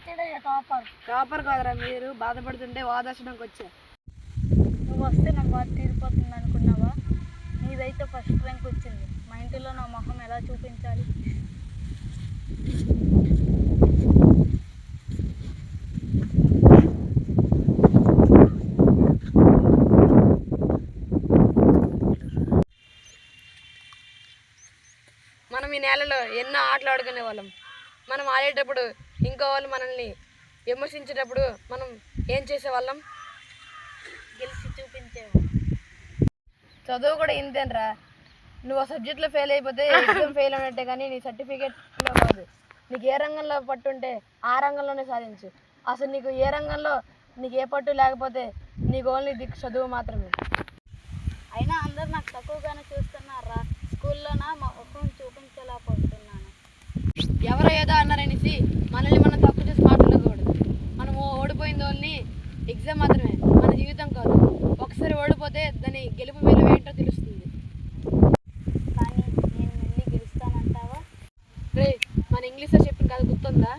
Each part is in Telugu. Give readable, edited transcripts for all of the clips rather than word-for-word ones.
టాపర్ కాదురా, మీరు బాధపడుతుంటే వాదార్చడానికి వచ్చా. నువ్వు వస్తే నా బాధ తీరిపోతుంది అనుకున్నావా? నీదైతే ఫస్ట్ ర్యాంక్ వచ్చింది. మా ఇంటిలో నా మొహం ఎలా చూపించాలి? మనం ఈ నేలలో ఎన్నో ఆటలు ఆడుకునే వాళ్ళం. మనం ఆడేటప్పుడు ఇంకో వాళ్ళు మనల్ని విమర్శించేటప్పుడు మనం ఏం చేసేవాళ్ళం? గెలిచి చూపించేవాళ్ళం. చదువు కూడా ఇంతేనరా. నువ్వు ఆ సబ్జెక్ట్లో ఫెయిల్ అయిపోతే ఎగ్జామ్ ఫెయిల్ అయినట్టే, కానీ నీ సర్టిఫికేట్లో కాదు. నీకు ఏ రంగంలో పట్టు ఉంటే ఆ రంగంలోనే సాధించు. అసలు నీకు ఏ రంగంలో నీకు ఏ పట్టు లేకపోతే నీకు ఓన్లీ దిక్కు చదువు మాత్రమే. అయినా అందరు నాకు తక్కువగానే చూస్తున్నారా? స్కూల్లో నా ముఖం చూపించలేకపోతున్నాను. ఎవరో ఏదో అన్నారనేసి మనల్ని మనం తక్కువ చేసి మాట్లాడకూడదు. మనం ఓడిపోయింది ఓన్లీ ఎగ్జామ్ మాత్రమే, మన జీవితం కాదు. ఒకసారి ఓడిపోతే దాని గెలుపు విలువ ఏంటో తెలుస్తుంది. కానీ నేను మళ్ళీ గెలుస్తానంటావా? రే, మన ఇంగ్లీష్లో చెప్పిన కథ గుర్తుందా?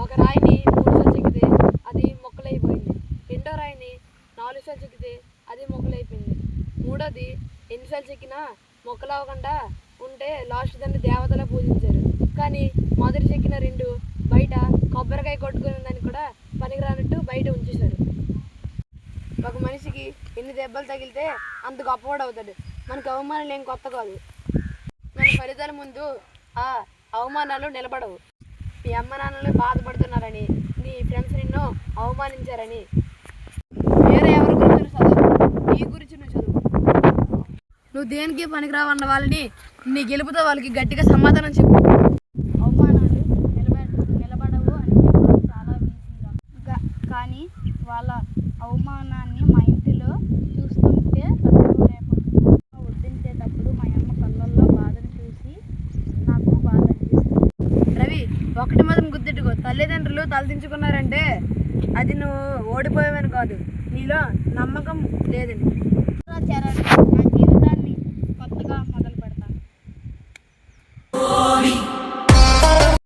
ఒక రాయిని 3 సార్లు చెక్కితే అది మొక్కలైపోయింది. రెండో రాయిని 4 సార్లు చెక్కితే అది మొక్కలైపోయింది. మూడోది ఎన్నిసార్లు చెక్కినా మొక్కలవ్వకుండా ఉంటే లాస్ట్ దాన్ని దేవతలా పూజించారు. కానీ మొదటి చెక్కిన 2 బయట కొబ్బరికాయ కొట్టుకునే దాన్ని కూడా పనికిరానట్టు బయట ఉంచేశారు. ఒక మనిషికి ఎన్ని దెబ్బలు తగిలితే అంత గొప్పవాడు అవుతాడు. మనకు అవమానాలు ఏం కొత్త కాదు. మన ఫలితాల ముందు ఆ అవమానాలు నిలబడవు. మీ అమ్మ నాన్నలు బాధపడుతున్నారని, నీ ఫ్రెండ్స్ నిన్ను అవమానించారని వేరే ఎవరి గురించి చదువు, నీ గురించి నువ్వు చదువు. నువ్వు దేనికి పనికిరావన్న వాళ్ళని నీ గెలుపుతో వాళ్ళకి గట్టిగా సమాధానం చెప్పు. అవమానాలు నిలబడవు అని చెప్పడం చాలా ఈజీగా, కానీ వాళ్ళ అవమానాన్ని మా ఇంటిలో చూస్తుంటే తట్టుకోలేకపోతున్నాను. వడ్డించేటప్పుడు మా అమ్మ కళ్ళల్లో బాధను చూసి నాకు బాధ అనిపిస్తుంది. రవి, ఒకటి మాత్రం గుర్తెట్టుకో, తల్లిదండ్రులు తలదించుకున్నారంటే అది నువ్వు ఓడిపోయావని కాదు, నీలో నమ్మకం లేదని.